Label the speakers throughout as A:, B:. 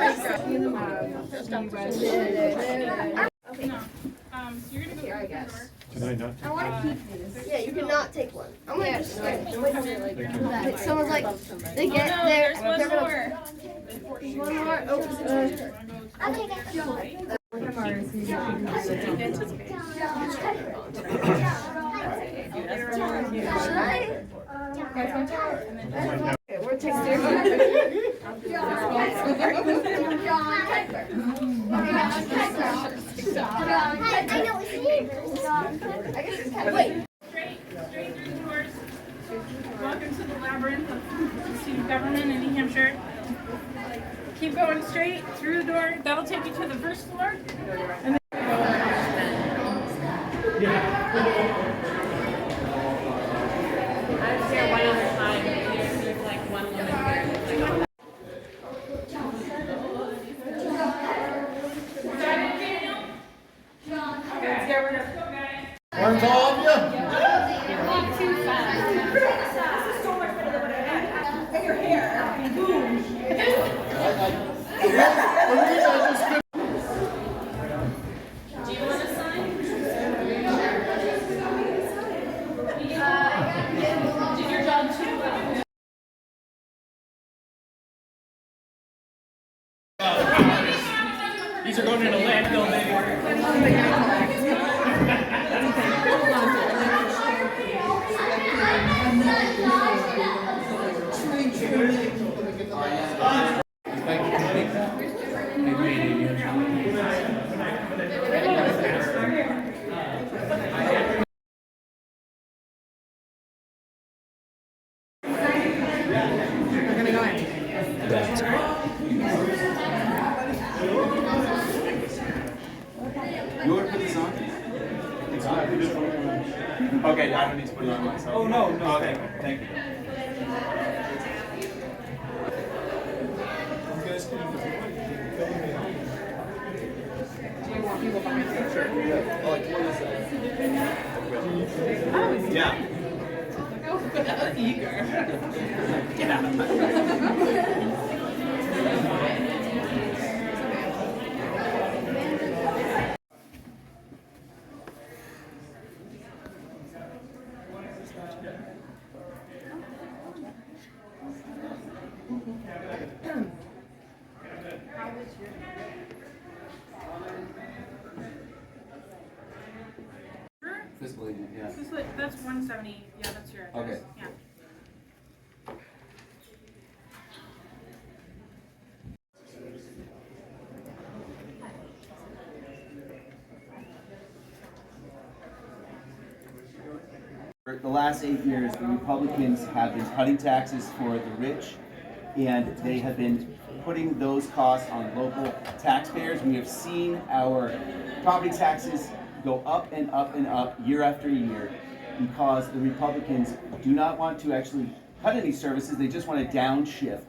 A: So you're gonna go
B: I guess.
C: Can I not?
B: I want to keep these. Yeah, you cannot take one. I'm gonna just switch. Someone's like, they get there.
A: there's one more.
B: One more. Oh, I'll take it. Should I? Okay, we're taking I know it's wait.
A: Straight through the doors. Welcome to the labyrinth of student government in New Hampshire. Keep going straight through the door. That'll take you to the first floor. And
D: I was here one other time. There's like one woman here.
C: Aren't all of you?
D: Not too fast.
E: This is so much better than what I had. And your hair. Boom.
D: Do you want to sign? Did your job too?
F: These are going in a landfill, baby.
G: You want to put this on? Okay, I don't need to put it on myself. Oh, no, no. Okay, thank you. Yeah. Physical agent, yeah.
A: this is like, that's 170. Yeah, that's your address.
G: Okay.
A: Yeah.
G: For the last 8 years, the Republicans have been cutting taxes for the rich, and they have been putting those costs on local taxpayers. We have seen our property taxes go up and up and up year after year because the Republicans do not want to actually cut any services. They just want to downshift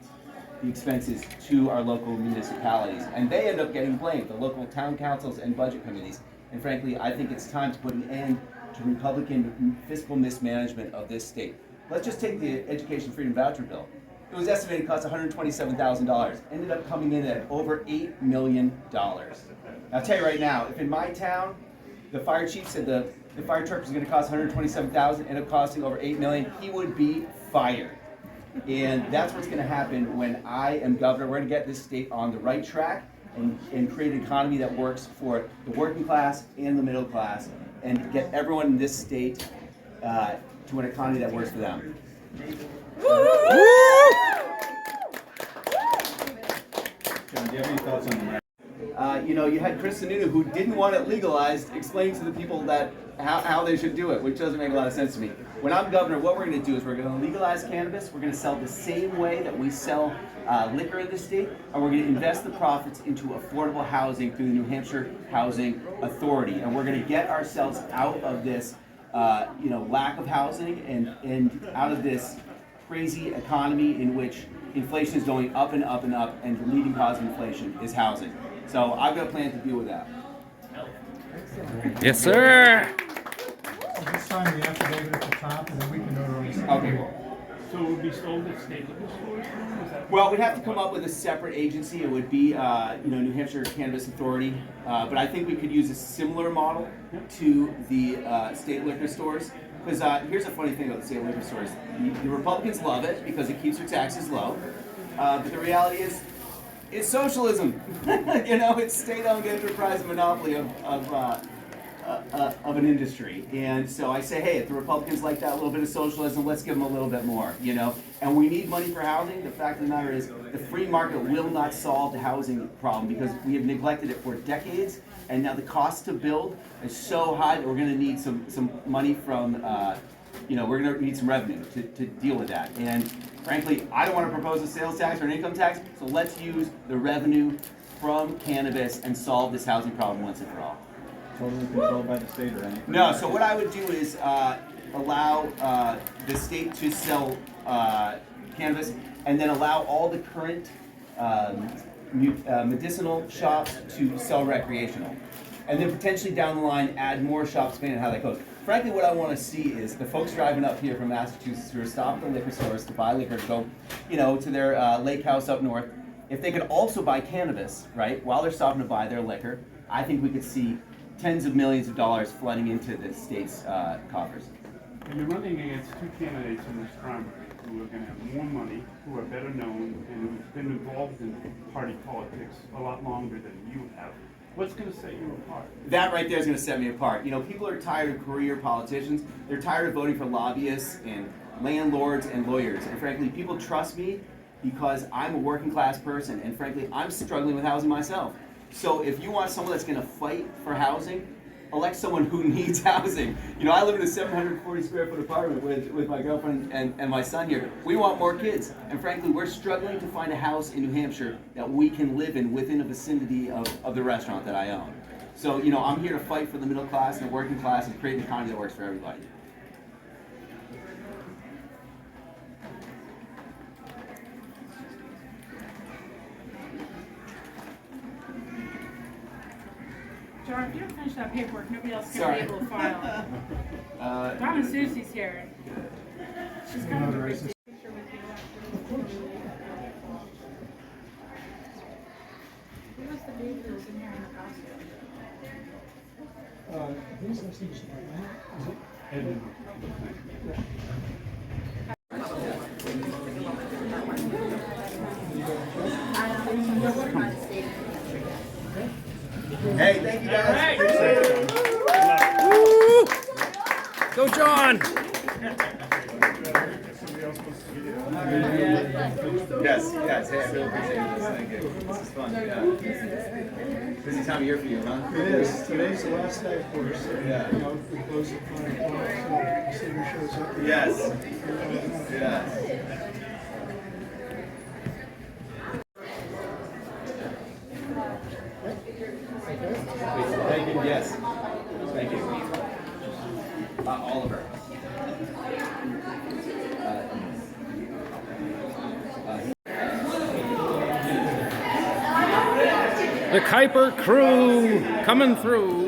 G: the expenses to our local municipalities. And they end up getting blamed, the local town councils and budget committees. And frankly, I think it's time to put an end to Republican fiscal mismanagement of this state. Let's just take the Education Freedom Voucher Bill. It was estimated to cost $127,000, ended up coming in at over $8 million. I'll tell you right now, if in my town, the fire chief said the fire truck was going to cost $127,000, ended up costing over $8 million, he would be fired. And that's what's going to happen when I am governor. We're going to get this state on the right track and create an economy that works for the working class and the middle class, and get everyone in this state to an economy that works for them.
C: John, do you have any thoughts on that?
G: You had Chris Sununu, who didn't want it legalized, explaining to the people that how they should do it, which doesn't make a lot of sense to me. When I'm governor, what we're going to do is we're going to legalize cannabis. We're going to sell the same way that we sell liquor in this state, and we're going to invest the profits into affordable housing through the New Hampshire Housing Authority, and we're going to get ourselves out of this, lack of housing and out of this crazy economy in which inflation is going up and up and up, and the leading cause of inflation is housing. So I've got a plan to deal with that.
F: Yes, sir.
H: Just sign the affidavit at the top, and then we can notarize it.
G: Okay.
H: So it would be sold at state liquor stores? Is that-
G: Well, we'd have to come up with a separate agency. It would be, New Hampshire Cannabis Authority. But I think we could use a similar model to the state liquor stores. Because here's a funny thing about the state liquor stores. The Republicans love it because it keeps their taxes low. But the reality is, it's socialism. It's state-owned enterprise and monopoly of an industry. And so I say, hey, if the Republicans like that little bit of socialism, let's give them a little bit more, And we need money for housing. The fact of the matter is, the free market will not solve the housing problem because we have neglected it for decades, and now the cost to build is so high that we're gonna need some money from, we're gonna need some revenue to deal with that. And frankly, I don't wanna propose a sales tax or an income tax, so let's use the revenue from cannabis and solve this housing problem once and for all.
C: Totally controlled by the state or anything?
G: No, so what I would do is allow the state to sell cannabis and then allow all the current medicinal shops to sell recreational. And then potentially down the line add more shops depending on how that goes. Frankly, what I want to see is the folks driving up here from Massachusetts who are stopping at the liquor stores to buy liquor to go, to their lake house up north. If they could also buy cannabis, right, while they're stopping to buy their liquor, I think we could see tens of millions of dollars flooding into the state's coffers.
H: And you're running against two candidates in this primary who are going to have more money, who are better known, and who've been involved in party politics a lot longer than you have. What's going to set you apart?
G: That right there is going to set me apart. People are tired of career politicians. They're tired of voting for lobbyists and landlords and lawyers. And frankly, people trust me because I'm a working class person, and frankly, I'm struggling with housing myself. So if you want someone that's going to fight for housing, elect someone who needs housing. I live in a 740 square foot apartment with my girlfriend and my son here. We want more kids. And frankly, we're struggling to find a house in New Hampshire that we can live in within a vicinity of the restaurant that I own. So, I'm here to fight for the middle class and the working class and create an economy that works for everybody.
A: John, if you don't finish that paperwork, nobody else is
G: Sorry.
A: going to be able to file it. Donna Susie's here. She's coming to raise this picture with you. Who was the baby that was in here in the costume?
G: Hey, thank you guys.
F: Right.
G: Appreciate it.
F: Woo! Go, John!
G: Yes. Hey, I really appreciate this. Thank you. This is fun. Yeah. Busy time of year for you, huh?
I: It is. Today's the last day, of course. So,
G: Yeah.
I: we close at 5 o'clock, so the city shows up.
G: Yes. Yes. Thank you. Yes. Thank you. Oliver.
F: The Kuiper crew coming through.